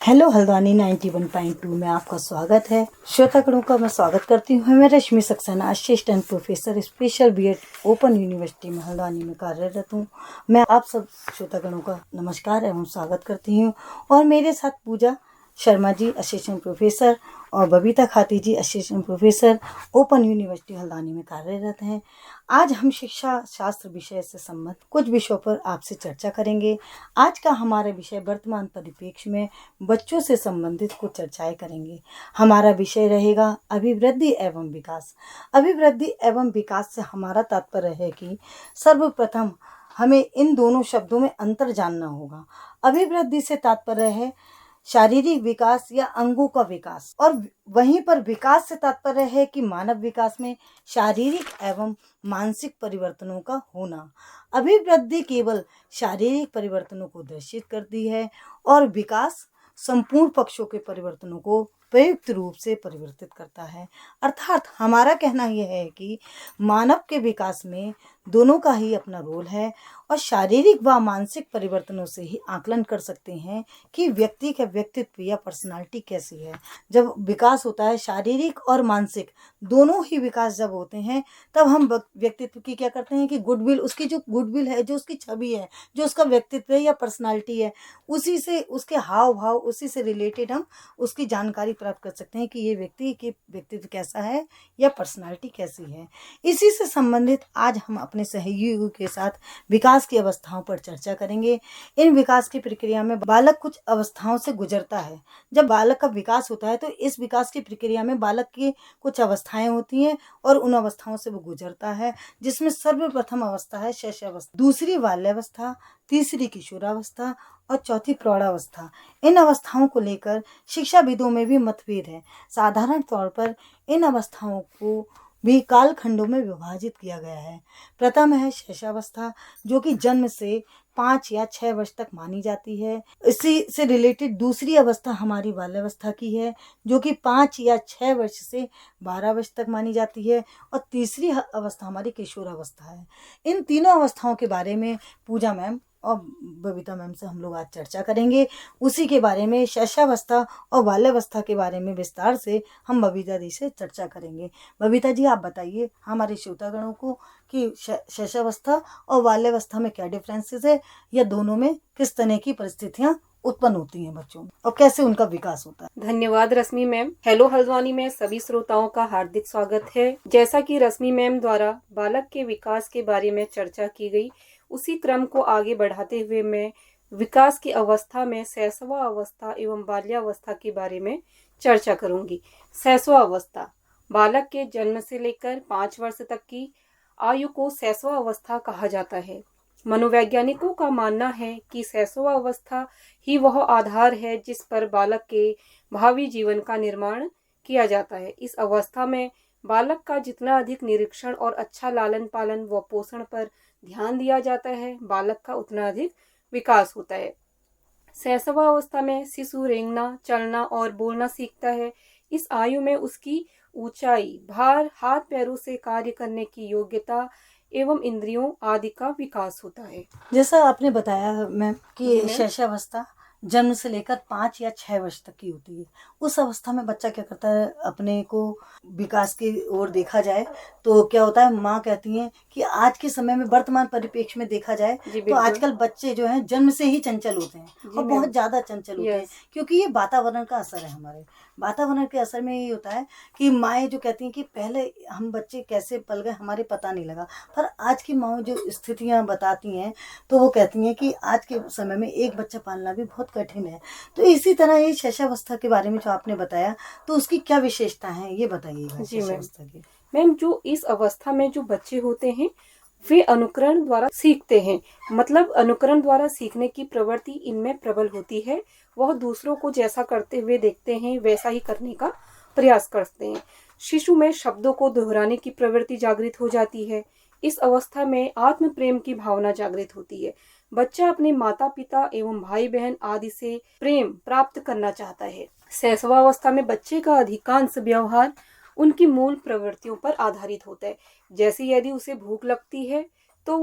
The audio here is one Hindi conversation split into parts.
हेलो हल्द्वानी 91.2 में आपका स्वागत है। श्रोतागणों का मैं स्वागत करती हूँ। मैं Rashmi Saxena, assistant professor special BEd open university में हल्द्वानी में कार्यरत हूँ। मैं आप सब श्रोतागणों का नमस्कार एवं स्वागत करती हूँ। और मेरे साथ पूजा शर्मा जी असिस्टेंट प्रोफेसर और Babita Khati ji assistant professor open university Haldwani में कार्यरत हैं। आज हम शिक्षा शास्त्र विषय से संबंधित कुछ विषयों पर आपसे चर्चा करेंगे। आज का हमारा विषय वर्तमान परिप्रेक्ष्य में बच्चों से संबंधित कुछ चर्चाएं करेंगे। हमारा विषय रहेगा अभिवृद्धि एवं विकास। अभिवृद्धि एवं विकास से हमारा तात्पर्य है कि सर्वप्रथम हमें इन दोनों शब्दों में अंतर जानना होगा। अभिवृद्धि से तात्पर्य है शारीरिक विकास या अंगों का विकास, और वहीं पर विकास से तात्पर्य है कि मानव विकास में शारीरिक एवं मानसिक परिवर्तनों का होना। अभिवृद्धि केवल शारीरिक परिवर्तनों को दर्शित करती है और विकास संपूर्ण पक्षों के परिवर्तनों को प्रयुक्त रूप से परिवर्तित करता है। अर्थात हमारा कहना यह है कि मानव के विकास में दोनों का ही अपना रोल है और शारीरिक व मानसिक परिवर्तनों से ही आकलन कर सकते हैं कि व्यक्ति का व्यक्तित्व या पर्सनालिटी कैसी है। जब विकास होता है शारीरिक और मानसिक दोनों ही विकास जब होते हैं, तब हम व्यक्तित्व की क्या करते हैं कि गुडविल, उसकी जो गुडविल है, जो उसकी छवि है, जो उसका व्यक्तित्व है या पर्सनालिटी है, उसी से उसके हाव भाव, उसी से रिलेटेड हम उसकी जानकारी प्राप्त कर सकते हैं कि ये व्यक्ति के व्यक्तित्व कैसा है या पर्सनालिटी कैसी है। इसी से संबंधित आज हम अपने सहयोगियों के साथ विकास की अवस्थाओं पर चर्चा करेंगे। इन विकास की प्रक्रिया में बालक कुछ अवस्थाओं से गुजरता है। जब बालक का विकास होता है तो इस विकास की प्रक्रिया में बालक की कुछ अवस्थाएं होती हैं और उन अवस्थाओं से वो गुजरता है, जिसमें सर्वप्रथम अवस्था है शैशवावस्था, दूसरी बाल्यावस्था, तीसरी किशोरावस्था और चौथी प्रौढ़ावस्था। इन अवस्थाओं को लेकर शिक्षाविदों में भी मतभेद है। साधारण तौर पर इन अवस्थाओं को भी कालखंडों में विभाजित किया गया है। प्रथम है शैशवावस्था, जो कि जन्म से 5 या 6 वर्ष तक मानी जाती है। इसी से रिलेटेड दूसरी अवस्था हमारी बाल्यावस्था की है, जो कि 5 या 6 वर्ष से 12 वर्ष तक मानी जाती है। और तीसरी अवस्था हमारी किशोरावस्था है। इन तीनों अवस्थाओं के बारे में पूजा मैम और बबीता मैम से हम लोग आज चर्चा करेंगे। उसी के बारे में शैशवावस्था और बाल्यावस्था के बारे में विस्तार से हम बबीता जी से चर्चा करेंगे। बबीता जी, आप बताइए हमारे श्रोतागणों को कि शैशवावस्था और बाल्यावस्था में क्या डिफरेंसेस है, या दोनों में किस तरह की परिस्थितियां उत्पन्न होती हैं बच्चों में और कैसे उनका विकास होता है। धन्यवाद रश्मि मैम। हेलो हल्द्वानी में सभी श्रोताओं का हार्दिक स्वागत है। जैसा कि रश्मि मैम द्वारा बालक के विकास के बारे में चर्चा की गई, उसी क्रम को आगे बढ़ाते हुए मैं विकास की अवस्था में शैशवा अवस्था एवं बाल्यावस्था के बारे में चर्चा करूंगी। शैशवा अवस्था बालक के जन्म से लेकर 5 वर्ष तक की आयु को शैशवा अवस्था कहा जाता है। मनोवैज्ञानिकों का मानना है कि शैशवा अवस्था ही वह आधार है जिस पर बालक के भावी जीवन का निर्माण किया जाता है। इस अवस्था में बालक का जितना अधिक निरीक्षण और अच्छा लालन पालन व पोषण पर ध्यान दिया जाता है, बालक का उतना अधिक विकास होता है। शैशवा अवस्था में शिशु रेंगना, चलना और बोलना सीखता है। इस आयु में उसकी ऊंचाई, भार, हाथ पैरों से कार्य करने की योग्यता एवं इंद्रियों आदि का विकास होता है। जैसा आपने बताया मैम कि शैशवावस्था जन्म से लेकर 5 या 6 वर्ष तक की होती है। उस अवस्था में बच्चा क्या करता है, अपने को विकास की ओर देखा जाए तो क्या होता है, माँ कहती हैं कि आज के समय में वर्तमान परिप्रेक्ष्य में देखा जाए तो आजकल बच्चे जो हैं जन्म से ही चंचल होते हैं और बहुत ज्यादा चंचल होते हैं, क्योंकि ये वातावरण का असर है। हमारे वातावरण के असर में ये होता है कि माएँ जो कहती हैं कि पहले हम बच्चे कैसे पल गए हमारे पता नहीं लगा, पर आज की माँ जो स्थितियाँ बताती हैं तो वो कहती हैं कि आज के समय में एक बच्चा पालना भी बहुत कठिन है। तो इसी तरह ये शैशवावस्था के बारे में जो आपने बताया, तो उसकी क्या विशेषता है ये बताइएगा। शैशवावस्था की मैम, जो इस अवस्था में जो बच्चे होते हैं वे अनुकरण द्वारा सीखते हैं। मतलब अनुकरण द्वारा सीखने की प्रवृत्ति इनमें प्रबल होती है। वह दूसरों को जैसा करते हुए देखते हैं वैसा ही करने का प्रयास करते हैं। शिशु में शब्दों को दोहराने की प्रवृत्ति जागृत हो जाती है। इस अवस्था में आत्म प्रेम की भावना जागृत होती है। बच्चा अपने माता पिता एवं भाई बहन आदि से प्रेम प्राप्त करना चाहता है। शैशवावस्था में बच्चे का अधिकांश व्यवहार उनकी मूल प्रवृत्तियों पर आधारित होता है। जैसे यदि उसे भूख लगती है तो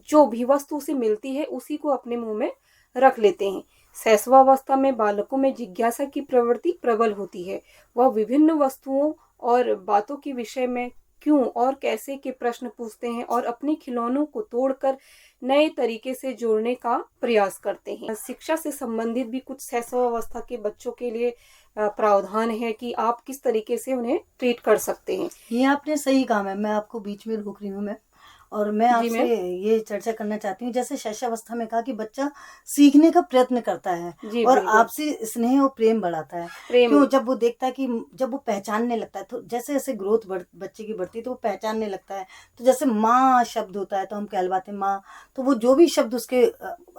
जो भी वस्तु उसे मिलती है उसी को अपने मुंह में रख लेते हैं। शैशवावस्था में बालकों में जिज्ञासा की प्रवृत्ति प्रबल होती है। वह विभिन्न वस्तुओं और बातों के विषय में क्यों और कैसे के प्रश्न पूछते हैं और अपने खिलौनों को तोड़कर नए तरीके से जोड़ने का प्रयास करते हैं। शिक्षा से संबंधित भी कुछ शैशवावस्था के बच्चों के लिए प्रावधान है कि आप किस तरीके से उन्हें ट्रीट कर सकते हैं। ये आपने सही कहा मैम, मैं आपको बीच में रोक रही हूँ मैम, और मैं जी आपसे मैम। ये चर्चा करना चाहती हूँ। जैसे शैशवावस्था में कहा कि बच्चा सीखने का प्रयत्न करता है जी और बिल्कुल। आपसी स्नेह और प्रेम बढ़ाता है। प्रेम। क्यों? जब वो देखता है कि जब वो पहचानने लगता है, तो जैसे जैसे ग्रोथ बच्चे की बढ़ती है तो वो पहचानने लगता है। तो जैसे माँ शब्द होता है तो हम कहलवाते हैं माँ, तो वो जो भी शब्द उसके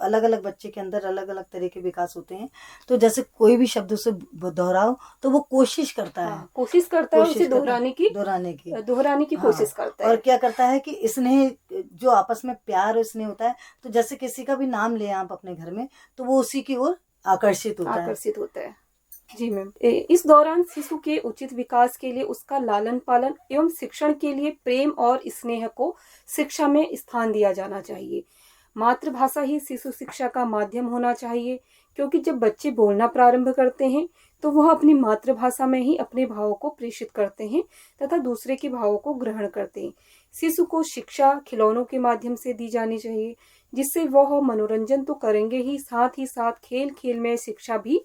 अलग अलग बच्चे के अंदर अलग अलग तरह के विकास होते हैं। तो जैसे कोई भी शब्द उसे दोहराओ तो वो कोशिश करता है, हाँ, कोशिश करता है उसे दोहराने की हाँ। कोशिश करता है। और क्या करता है कि स्नेह, जो आपस में प्यार और स्नेह होता है, तो जैसे किसी का भी नाम ले आप अपने घर में तो वो उसी की ओर आकर्षित होता है। जी मैम। इस दौरान शिशु के उचित विकास के लिए उसका लालन पालन एवं शिक्षण के लिए प्रेम और स्नेह को शिक्षा में स्थान दिया जाना चाहिए। मातृभाषा ही शिशु शिक्षा का माध्यम होना चाहिए, क्योंकि जब बच्चे बोलना प्रारंभ करते हैं तो वह अपनी मातृभाषा में ही अपने भावों को प्रेषित करते हैं तथा दूसरे के भावों को ग्रहण करते हैं। शिशु को शिक्षा खिलौनों के माध्यम से दी जानी चाहिए, जिससे वह मनोरंजन तो करेंगे ही साथ खेल खेल में शिक्षा भी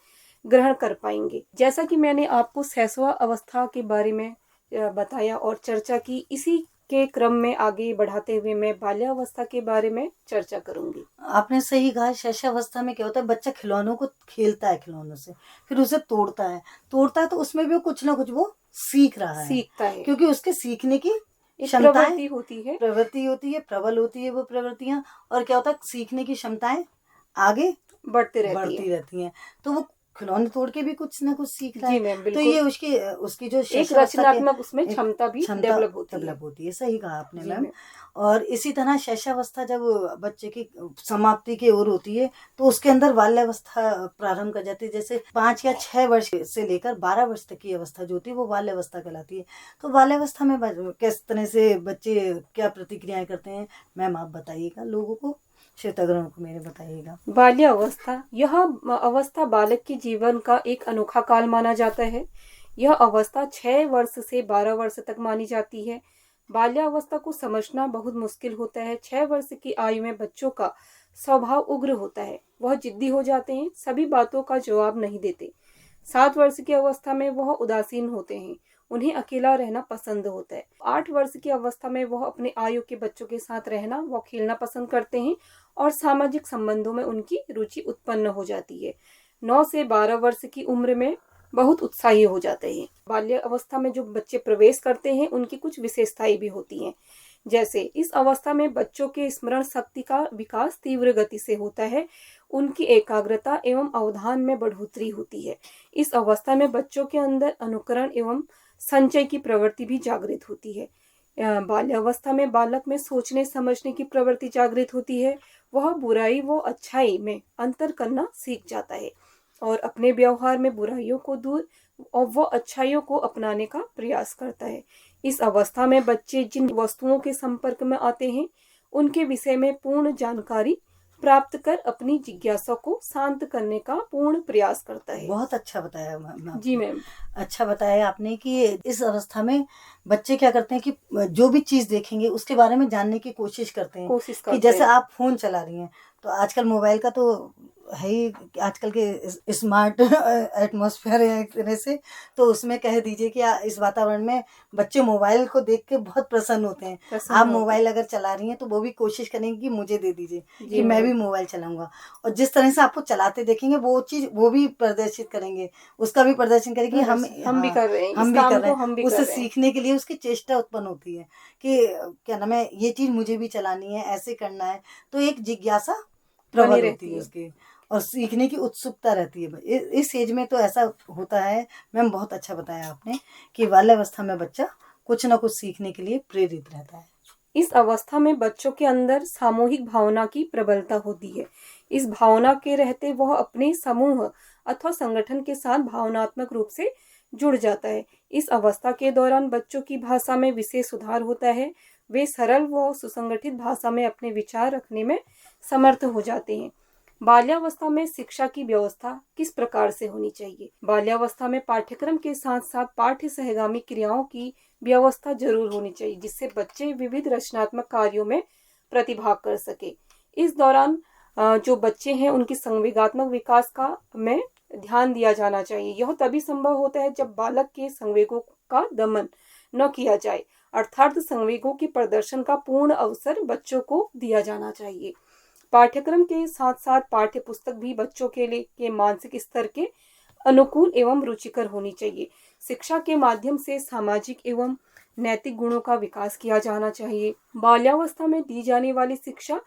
ग्रहण कर पाएंगे। जैसा कि मैंने आपको शैशव अवस्था के बारे में बताया और चर्चा की, इसी के क्रम में आगे बढ़ाते हुए मैं बाल्यावस्था के बारे में चर्चा करूंगी। आपने सही कहा। शैशवावस्था में क्या होता है, बच्चा खिलौनों को खेलता है, खिलौनों से फिर उसे तोड़ता है तो उसमें भी कुछ ना कुछ वो सीखता है, क्योंकि उसके सीखने की प्रवृत्ति होती है, प्रबल होती है वो प्रवृत्तियां। और क्या होता है, सीखने की क्षमताएं आगे बढ़ती रहती हैं। तो वो खिलौने तोड़ के भी कुछ ना कुछ सीख रहा जी है। मैम, तो बिल्कुल। ये उसकी जो एक रचनात्मक उसमें क्षमता भी डेवलप होती है। सही कहा आपने जी मैम। मैम। और इसी तरह शैशवावस्था जब बच्चे की समाप्ति की ओर होती है तो उसके अंदर बाल्यावस्था प्रारंभ कर जाती है। जैसे 5 या 6 वर्ष से लेकर 12 वर्ष तक की अवस्था जो होती है वो बाल्यावस्था कहलाती है। तो बाल्यावस्था में किस तरह से बच्चे क्या प्रतिक्रियाएं करते हैं, मैम आप बताइएगा लोगों को, श्रोतागणों को मेरे बताइएगा। बाल्यावस्था, यह अवस्था बालक के जीवन का एक अनोखा काल माना जाता है। यह अवस्था 6 वर्ष से 12 वर्ष तक मानी जाती है। बाल्यावस्था को समझना बहुत मुश्किल होता है। 6 वर्ष की आयु में बच्चों का स्वभाव उग्र होता है, वह जिद्दी हो जाते हैं, सभी बातों का जवाब नहीं देते। 7 वर्ष की अवस्था में वह उदासीन होते हैं, उन्हें अकेला रहना पसंद होता है। 8 वर्ष की अवस्था में वह अपने आयु के बच्चों के साथ रहना व खेलना पसंद करते हैं और सामाजिक संबंधों में उनकी रुचि उत्पन्न हो जाती है। 9 से 12 वर्ष की उम्र में बहुत उत्साही हो जाते हैं। बाल्य अवस्था में जो बच्चे प्रवेश करते हैं उनकी कुछ विशेषताएं भी होती हैं। जैसे इस अवस्था में बच्चों के स्मरण शक्ति का विकास तीव्र गति से होता है, उनकी एकाग्रता एवं अवधान में बढ़ोतरी होती है। इस अवस्था में बच्चों के अंदर अनुकरण एवं संचय की प्रवृत्ति भी जागृत होती है। बाल्यावस्था में बालक में सोचने समझने की प्रवृत्ति जागृत होती है। वह बुराई व अच्छाई में अंतर करना सीख जाता है और अपने व्यवहार में बुराइयों को दूर और वो अच्छाइयों को अपनाने का प्रयास करता है। इस अवस्था में बच्चे जिन वस्तुओं के संपर्क में आते हैं उनके विषय में पूर्ण जानकारी प्राप्त कर अपनी जिज्ञासा को शांत करने का पूर्ण प्रयास करता है। बहुत अच्छा बताया मैम। जी मैम। अच्छा बताया आपने कि इस अवस्था में बच्चे क्या करते हैं कि जो भी चीज देखेंगे उसके बारे में जानने की कोशिश करते हैं। कि जैसे आप फोन चला रही हैं तो आजकल मोबाइल का तो है ही, आजकल के स्मार्ट एटमॉस्फेयर है एक तरह से। तो उसमें कह दीजिए कि इस वातावरण में बच्चे मोबाइल को देख के बहुत प्रसन्न होते हैं। आप मोबाइल अगर चला रही हैं तो वो भी कोशिश करेंगे कि मुझे दे दीजिए कि मैं भी मोबाइल चलाऊंगा। और जिस तरह से आपको चलाते देखेंगे वो चीज वो भी प्रदर्शित करेंगे, उसका भी प्रदर्शन करेंगे। हम भी कर रहे हैं, उससे सीखने के लिए उसकी चेष्टा उत्पन्न होती है कि क्या नाम है, ये चीज मुझे भी चलानी है, ऐसे करना है। तो एक जिज्ञासा प्रबल होती है उसकी और सीखने की उत्सुकता रहती है। इस एज में तो ऐसा होता है। मैम बहुत अच्छा बताया आपने कि बाल्यावस्था में बच्चा कुछ ना कुछ सीखने के लिए प्रेरित रहता है। इस अवस्था में बच्चों के अंदर सामूहिक भावना की प्रबलता होती है। इस भावना के रहते वह अपने समूह अथवा संगठन के साथ भावनात्मक रूप से जुड़ जाता है। इस अवस्था के दौरान बच्चों की भाषा में विशेष सुधार होता है। वे सरल व सुसंगठित भाषा में अपने विचार रखने में समर्थ हो जाते हैं। बाल्यावस्था में शिक्षा की व्यवस्था किस प्रकार से होनी चाहिए? बाल्यावस्था में पाठ्यक्रम के साथ साथ पाठ्य सहगामी क्रियाओं की व्यवस्था जरूर होनी चाहिए, जिससे बच्चे विविध रचनात्मक कार्यों में प्रतिभाग कर सके। इस दौरान जो बच्चे हैं उनकी संवेगात्मक विकास का में ध्यान दिया जाना चाहिए। यह तभी संभव होता है जब बालक के संवेगों का दमन न किया जाए, अर्थात संवेगों के प्रदर्शन का पूर्ण अवसर बच्चों को दिया जाना चाहिए। पाठ्यक्रम के साथ साथ पाठ्य पुस्तक भी बच्चों के लिए के मानसिक स्तर के अनुकूल एवं रुचिकर होनी चाहिए। शिक्षा के माध्यम से सामाजिक एवं नैतिक गुणों का विकास किया जाना चाहिए। बाल्यावस्था में दी जाने वाली शिक्षा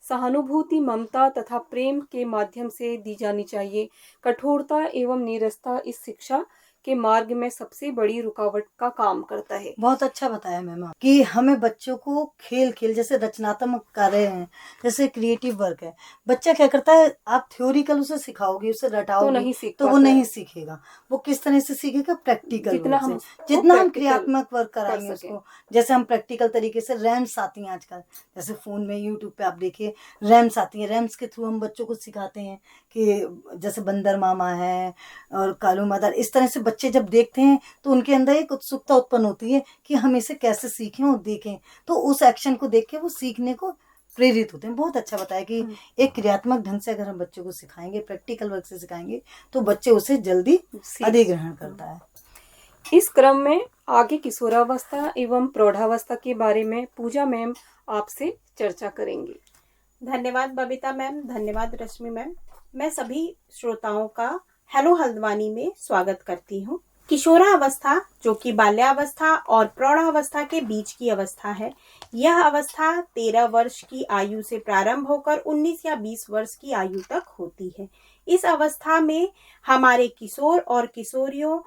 सहानुभूति, ममता तथा प्रेम के माध्यम से दी जानी चाहिए। कठोरता एवं नीरसता इस शिक्षा के मार्ग में सबसे बड़ी रुकावट का काम करता है। बहुत अच्छा बताया मैम कि हमें बच्चों को खेल खेल जैसे रचनात्मक कार्य हैं, जैसे क्रिएटिव वर्क है, बच्चा क्या करता है, आप थ्योरिकल उसे सिखाओगे, उसे रटाओगे तो नहीं सीख तो वो पाता नहीं है। सीखेगा। वो किस तरह से सीखेगा? प्रैक्टिकल जितना वर्क हम से। जितना हम practical क्रियात्मक वर्क कर कराएंगे सकें। उसको, जैसे हम प्रैक्टिकल तरीके से रैम्स आती हैं आजकल, जैसे फोन में यूट्यूब पे आप देखिए रैम्स आती हैं, रैम्स के थ्रू हम बच्चों को सिखाते हैं कि जैसे बंदर मामा है और कालू मदर, इस तरह से बच्चे जब देखते हैं तो उनके अंदर एक उत्सुकता उत्पन्न होती है कि हम इसे कैसे सीखें और देखें, तो उस एक्शन को देख के वो सीखने को प्रेरित होते हैं। बहुत अच्छा बताया कि एक क्रियात्मक ढंग से अगर हम बच्चों को सिखाएंगे, प्रैक्टिकल वर्क से सिखाएंगे, तो बच्चे उसे जल्दी अधिग्रहण करता है। इस क्रम में आगे किशोरावस्था एवं प्रौढ़ावस्था के बारे में पूजा मैम आपसे चर्चा करेंगी। धन्यवाद बबीता मैम, धन्यवाद रश्मि मैम। मैं सभी श्रोताओं का हेलो हल्द्वानी में स्वागत करती हूँ। किशोरावस्था जो कि बाल्यावस्था और प्रौढ़ावस्था के बीच की अवस्था है, यह अवस्था 13 वर्ष की आयु से प्रारंभ होकर 19 या 20 वर्ष की आयु तक होती है। इस अवस्था में हमारे किशोर और किशोरियों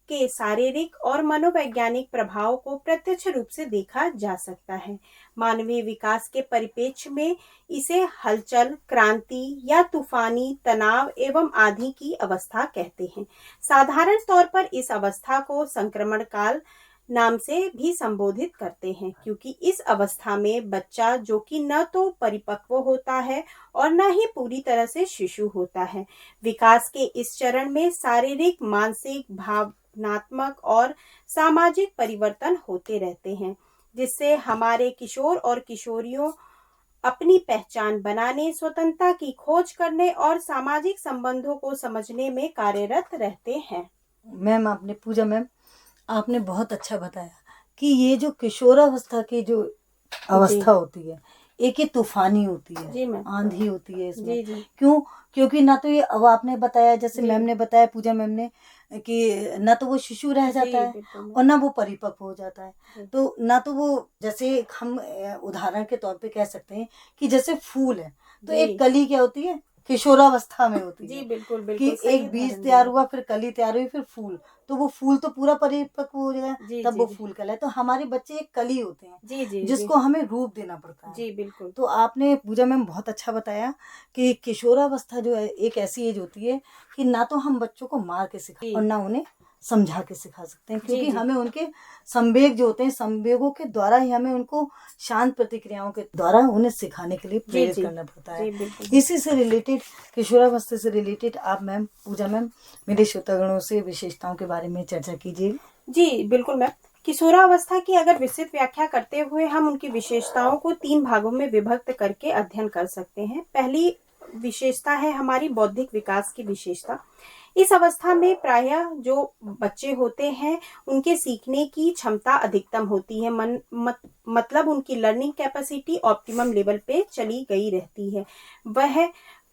के शारीरिक और मनोवैज्ञानिक प्रभाव को प्रत्यक्ष रूप से देखा जा सकता है। मानवीय विकास के परिप्रेक्ष्य में इसे हलचल, क्रांति या तूफानी, तनाव एवं आदि की अवस्था कहते हैं। साधारण तौर पर इस अवस्था को संक्रमण काल नाम से भी संबोधित करते हैं, क्योंकि इस अवस्था में बच्चा जो कि न तो परिपक्व होता है और न ही पूरी तरह से शिशु होता है। विकास के इस चरण में शारीरिक, मानसिक, भावनात्मक और सामाजिक परिवर्तन होते रहते हैं, जिससे हमारे किशोर और किशोरियों अपनी पहचान बनाने, स्वतंत्रता की खोज करने और सामाजिक संबंधों को समझने में कार्यरत रहते हैं। मैम आपने पूजा मैम आपने बहुत अच्छा बताया कि ये जो किशोरावस्था की जो अवस्था होती है, एक ही तूफानी होती है, आंधी होती है इसमें। क्यों? क्योंकि ना तो ये, अब आपने बताया जैसे मैम ने बताया, पूजा मैम ने, कि ना तो वो शिशु रह जाता है और ना वो परिपक्व हो जाता है। तो ना तो वो, जैसे हम उदाहरण के तौर पे कह सकते हैं कि जैसे फूल है, तो एक कली क्या होती है, किशोरावस्था में होती है। बिल्कुल कि एक बीज तैयार हुआ, फिर कली तैयार हुई, फिर फूल, तो वो फूल तो पूरा परिपक्व हो जाएगा, तब वो फूल कहलाए। तो हमारे बच्चे एक कली होते हैं जिसको हमें रूप देना पड़ता है। जी बिल्कुल। तो आपने पूजा मैम बहुत अच्छा बताया कि किशोरावस्था जो है एक ऐसी एज होती है कि ना तो हम बच्चों को मार के सिखा और ना उन्हें समझा के सिखा सकते हैं, क्योंकि हमें उनके संवेग जो होते हैं, संवेगों के द्वारा ही हमें उनको शांत प्रतिक्रियाओं के द्वारा उन्हें सिखाने के लिए प्रेरित करना पड़ता है। इसी से रिलेटेड, किशोरावस्था से रिलेटेड आप मैम, पूजा मैम, मेरे श्रोतागणों से विशेषताओं के बारे में चर्चा कीजिए। जी बिल्कुल मैम। किशोरावस्था की अगर विस्तृत व्याख्या करते हुए हम उनकी विशेषताओं को 3 भागों में विभक्त करके अध्ययन कर सकते हैं। पहली विशेषता है हमारी बौद्धिक विकास की विशेषता। इस अवस्था में प्रायः जो बच्चे होते हैं उनके सीखने की क्षमता अधिकतम होती है, मतलब उनकी लर्निंग कैपेसिटी ऑप्टिमम लेवल पे चली गई रहती है। वह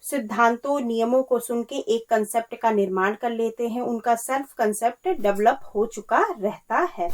सिद्धांतों, नियमों को सुन के एक कंसेप्ट का निर्माण कर लेते हैं, उनका सेल्फ कंसेप्ट डेवलप हो चुका रहता है।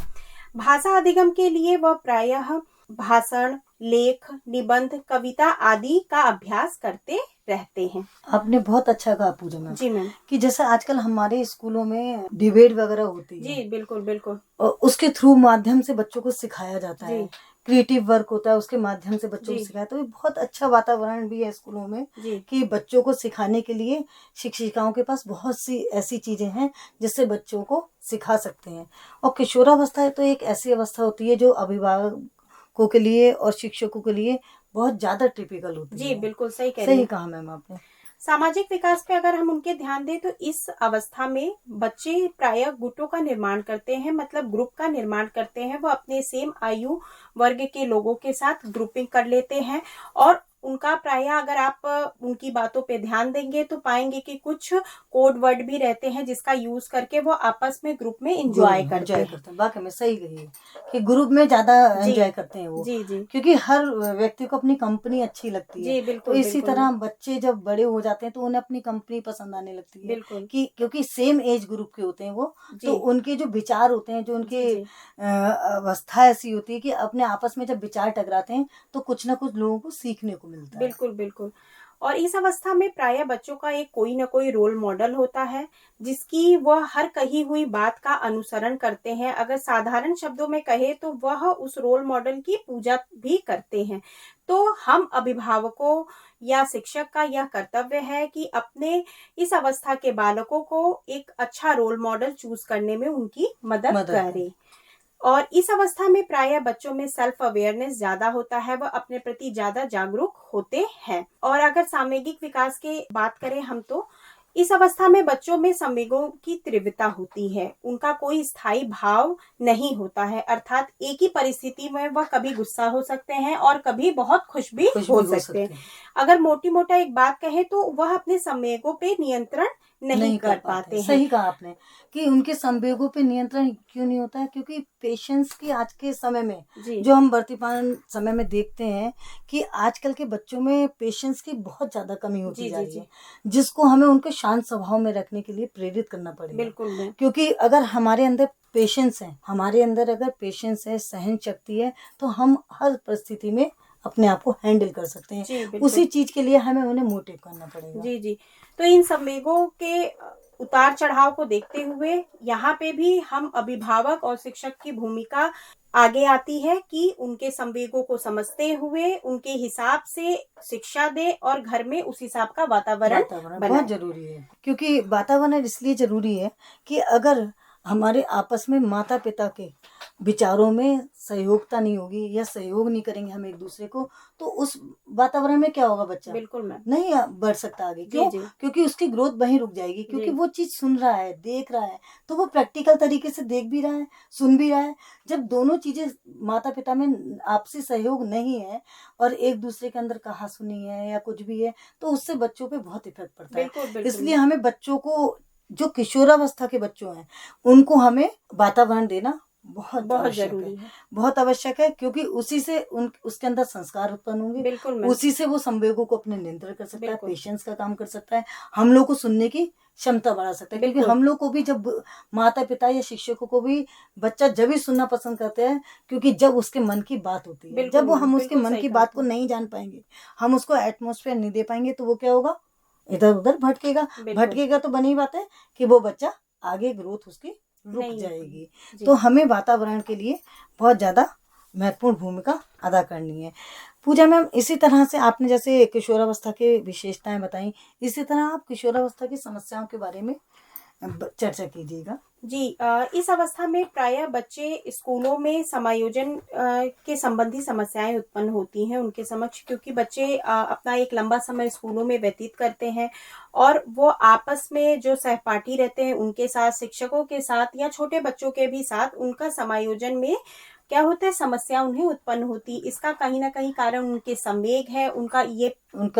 भाषा अधिगम के लिए वह प्रायः भाषण, लेख, निबंध, कविता आदि का अभ्यास करते रहते हैं। आपने बहुत अच्छा कहा पूजा मैम। जी मैम। कि जैसे आजकल हमारे स्कूलों में डिबेट वगैरह होती है। जी बिल्कुल बिल्कुल। और उसके थ्रू माध्यम से बच्चों को सिखाया जाता है, क्रिएटिव वर्क होता है, उसके माध्यम से बच्चों को सिखाया। तो ये बहुत अच्छा वातावरण भी है स्कूलों में कि बच्चों को सिखाने के लिए शिक्षिकाओं के पास बहुत सी ऐसी चीजें हैं जिससे बच्चों को सिखा सकते हैं। और किशोरावस्था तो एक ऐसी अवस्था होती है जो अभिभावकों के लिए और शिक्षकों के लिए बहुत ज्यादा टिपिकल होती है। जी बिल्कुल सही कहा मैम आपने। सामाजिक विकास पे अगर हम उनके ध्यान दें तो इस अवस्था में बच्चे प्रायः गुटों का निर्माण करते हैं, मतलब ग्रुप का निर्माण करते हैं। वो अपने सेम आयु वर्ग के लोगों के साथ ग्रुपिंग कर लेते हैं और उनका प्रायः अगर आप उनकी बातों पे ध्यान देंगे तो पाएंगे कि कुछ कोड वर्ड भी रहते हैं जिसका यूज करके वो आपस में ग्रुप में एंजॉय करते हैं। वाकई में सही कही है कि ग्रुप में ज्यादा एंजॉय करते हैं वो। जी जी क्योंकि हर व्यक्ति को अपनी कंपनी अच्छी लगती है। जी बिल्कुल। तो इसी बिल्कुल, तरह बच्चे जब बड़े हो जाते हैं तो उन्हें अपनी कंपनी पसंद आने लगती है बिल्कुल कि क्योंकि सेम एज ग्रुप के होते हैं वो। जी तो उनके जो विचार होते हैं, जो उनके जी, जी। अवस्था ऐसी होती है कि अपने आपस में जब विचार टकराते हैं तो कुछ ना कुछ लोगों को सीखने को मिलता है। बिल्कुल बिल्कुल। और इस अवस्था में प्रायः बच्चों का एक कोई ना कोई रोल मॉडल होता है जिसकी वह हर कही हुई बात का अनुसरण करते हैं। अगर साधारण शब्दों में कहे तो वह उस रोल मॉडल की पूजा भी करते हैं। तो हम अभिभावकों या शिक्षक का यह कर्तव्य है कि अपने इस अवस्था के बालकों को एक अच्छा रोल मॉडल चूज करने में उनकी मदद करें। और इस अवस्था में प्रायः बच्चों में सेल्फ अवेयरनेस ज्यादा होता है, वह अपने प्रति ज्यादा जागरूक होते हैं। और अगर सामूहिक विकास की बात करें हम तो इस अवस्था में बच्चों में संवेगों की तीव्रता होती है, उनका कोई स्थायी भाव नहीं होता है। अर्थात एक ही परिस्थिति में वह कभी गुस्सा हो सकते हैं और कभी बहुत खुश भी हो सकते हैं। अगर मोटी मोटा एक बात कहे तो वह अपने संवेगों पे नियंत्रण नहीं कर पाते हैं। सही कहा आपने कि उनके संवेगों पे नियंत्रण क्यों नहीं होता है, क्योंकि पेशेंस की आज के समय में जो हम वर्तमान समय में देखते हैं कि आजकल के बच्चों में पेशेंस की बहुत ज्यादा कमी होती जा रही है, जिसको हमें उनको शांत स्वभाव में रखने के लिए प्रेरित करना पड़ेगा। बिल्कुल। क्योंकि अगर हमारे अंदर पेशेंस है, हमारे अंदर अगर पेशेंस है, सहन शक्ति है, तो हम हर परिस्थिति में अपने आप को हैंडल कर सकते हैं। उसी चीज के लिए हमें उन्हें मोटिव करना पड़ेगा। जी जी। तो इन संवेगों के उतार चढ़ाव को देखते हुए यहाँ पे भी हम अभिभावक और शिक्षक की भूमिका आगे आती है कि उनके संवेगों को समझते हुए उनके हिसाब से शिक्षा दे और घर में उस हिसाब का वातावरण बहुत जरूरी है। क्योंकि वातावरण इसलिए जरूरी है कि अगर हमारे आपस में माता पिता के विचारों में सहयोगता नहीं होगी या सहयोग नहीं करेंगे हम एक दूसरे को, तो उस वातावरण में क्या होगा, बच्चा बिल्कुल नहीं बढ़ सकता आगे। क्यों? क्योंकि उसकी ग्रोथ वहीं रुक जाएगी। क्योंकि वो चीज सुन रहा है, देख रहा है, तो वो प्रैक्टिकल तरीके से देख भी रहा है, सुन भी रहा है। जब दोनों चीजें माता पिता में आपसी सहयोग नहीं है और एक दूसरे के अंदर कहासुनी है या कुछ भी है, तो उससे बच्चों पे बहुत इफेक्ट पड़ता है। इसलिए हमें बच्चों को, जो किशोरावस्था के बच्चों हैं, उनको हमें वातावरण देना बहुत जरूरी है, बहुत आवश्यक है। क्योंकि उसी से उसके अंदर संस्कार उत्पन्न होंगे, उसी से वो संवेगों को अपने नियंत्रण कर सकता है, पेशेंस का काम कर सकता है, हम लोग को सुनने की क्षमता बढ़ा सकता है। क्योंकि हम लोग को भी जब माता पिता या शिक्षकों को भी बच्चा जब ही सुनना पसंद करते हैं, क्योंकि जब उसके मन की बात होती है। जब वो हम उसके मन की बात को नहीं जान पाएंगे, हम उसको एटमॉस्फेयर नहीं दे पाएंगे, तो वो क्या होगा, इधर उधर भटकेगा। तो बनी बात है कि वो बच्चा आगे ग्रोथ उसकी रुक जाएगी। तो हमें वातावरण के लिए बहुत ज्यादा महत्वपूर्ण भूमिका अदा करनी है। पूजा मैम, इसी तरह से आपने जैसे किशोरावस्था के विशेषताएं बताई, इसी तरह आप किशोरावस्था की समस्याओं के बारे में चर्चा कीजिएगा। जी, इस अवस्था में प्रायः बच्चे स्कूलों में समायोजन के संबंधी समस्याएं उत्पन्न होती हैं उनके समक्ष, क्योंकि बच्चे अपना एक लंबा समय स्कूलों में व्यतीत करते हैं और वो आपस में जो सहपाठी रहते हैं उनके साथ, शिक्षकों के साथ या छोटे बच्चों के भी साथ, उनका समायोजन में क्या होता है, समस्या उन्हें उत्पन्न होती। इसका कहीं ना कहीं कारण उनके संवेग है, उनका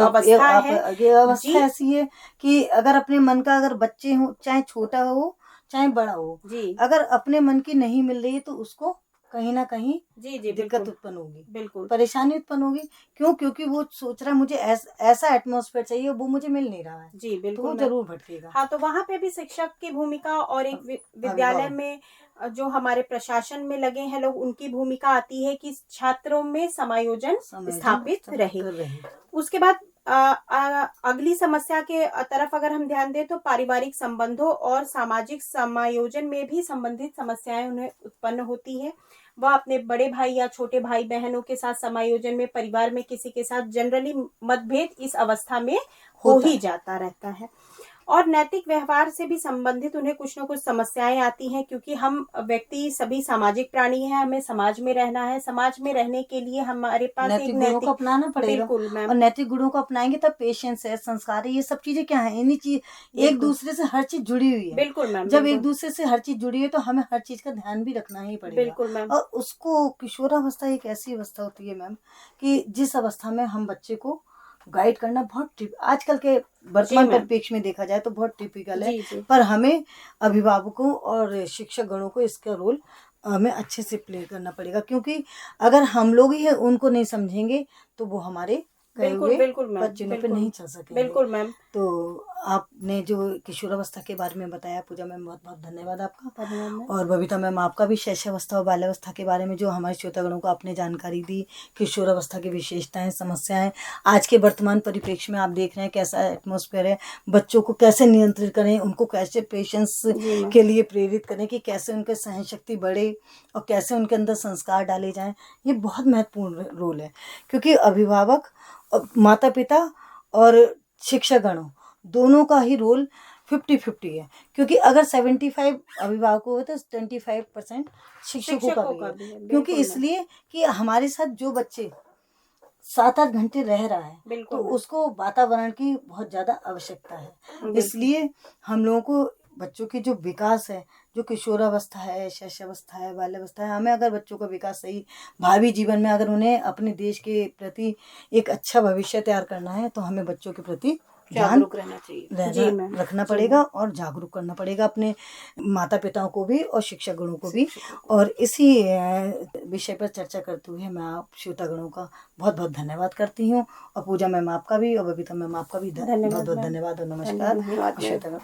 अवस्था ऐसी है कि अगर अपने मन का, अगर बच्चे हो, चाहे छोटा हो चाहे बड़ा हो, अगर अपने मन की नहीं मिल रही है तो उसको कहीं ना कहीं दिक्कत उत्पन्न होगी, बिल्कुल परेशानी उत्पन्न होगी। क्यों? क्योंकि वो सोच रहा है मुझे ऐसा एटमॉस्फेयर चाहिए, वो मुझे मिल नहीं रहा है। जी बिल्कुल, तो वो जरूर भटकेगा। हाँ, तो वहाँ पे भी शिक्षक की भूमिका और एक विद्यालय में जो हमारे प्रशासन में लगे हैं लोग, उनकी भूमिका आती है कि छात्रों में समायोजन स्थापित रहे। उसके बाद अगली समस्या के तरफ अगर हम ध्यान दें तो पारिवारिक संबंधों और सामाजिक समायोजन में भी संबंधित समस्याएं उन्हें उत्पन्न होती है। वह अपने बड़े भाई या छोटे भाई बहनों के साथ समायोजन में, परिवार में किसी के साथ जनरली मतभेद इस अवस्था में हो ही जाता रहता है। और नैतिक व्यवहार से भी संबंधित उन्हें कुछ न कुछ समस्याएं आती हैं, क्योंकि हम व्यक्ति सभी सामाजिक प्राणी हैं, हमें समाज में रहना है। समाज में रहने के लिए हमारे पास एक नैतिक गुणों को अपनाना पड़ेगा। बिल्कुल मैम। और नैतिक गुणों को अपनाएंगे तब पेशेंस है, संस्कार है, ये सब चीजें क्या है, इन्हीं चीज एक दूसरे से हर चीज जुड़ी हुई है। बिल्कुल मैम। जब एक दूसरे से हर चीज जुड़ी है तो हमें हर चीज का ध्यान भी रखना ही पड़ेगा। बिल्कुल मैम। और उसको किशोरावस्था एक ऐसी अवस्था होती है मैम कि जिस अवस्था में हम बच्चे को गाइड करना बहुत आजकल के वर्तमान परिप्रेक्ष्य में देखा जाए तो बहुत टिपिकल है। जी। पर हमें अभिभावकों और शिक्षक गणों को इसका रोल हमें अच्छे से प्ले करना पड़ेगा, क्योंकि अगर हम लोग ही उनको नहीं समझेंगे तो वो हमारे बिल्कुल मैम, बच्चों पे नहीं चल सकेंगे। बिल्कुल मैम। तो आपने जो किशोरावस्था के बारे में बताया पूजा मैम, बहुत बहुत धन्यवाद आपका। और बबीता मैम, आपका भी शैशवावस्था और बाल्यावस्था के बारे में जो हमारे श्रोतागणों को आपने जानकारी दी, किशोरावस्था की विशेषताएं, समस्याएं, आज के वर्तमान परिप्रेक्ष्य में आप देख रहे हैं कैसा एटमॉस्फेयर है, बच्चों को कैसे नियंत्रित करें, उनको कैसे पेशेंस के लिए प्रेरित करें, कि कैसे उनके सहन शक्ति बढ़े और कैसे उनके अंदर संस्कार डाले जाएं। ये बहुत महत्वपूर्ण रोल है, क्योंकि अभिभावक, माता पिता और शिक्षकगणों दोनों का ही रोल 50-50 है, क्योंकि अगर 75 अभिभावकों हो तो 25% शिक्षकों का भी है। क्योंकि इसलिए कि हमारे साथ जो बच्चे 7-8 घंटे रह रहा है तो उसको वातावरण की बहुत ज्यादा आवश्यकता है। इसलिए हम लोगों को बच्चों की जो विकास है, जो किशोरावस्था है, शैशवावस्था है, बाल्यावस्था है, हमें अगर बच्चों का विकास सही भावी जीवन में अगर उन्हें अपने देश के प्रति एक अच्छा भविष्य तैयार करना है तो हमें बच्चों के प्रति जागरूक रहना चाहिए, रखना पड़ेगा और जागरूक करना पड़ेगा अपने माता पिताओं को भी और शिक्षक गणों को भी। और इसी विषय पर चर्चा करते हुए मैं आप श्रोतागणों का बहुत बहुत धन्यवाद करती हूँ। और पूजा मैम आपका भी और बबीता मैम आपका भी बहुत बहुत धन्यवाद और नमस्कार।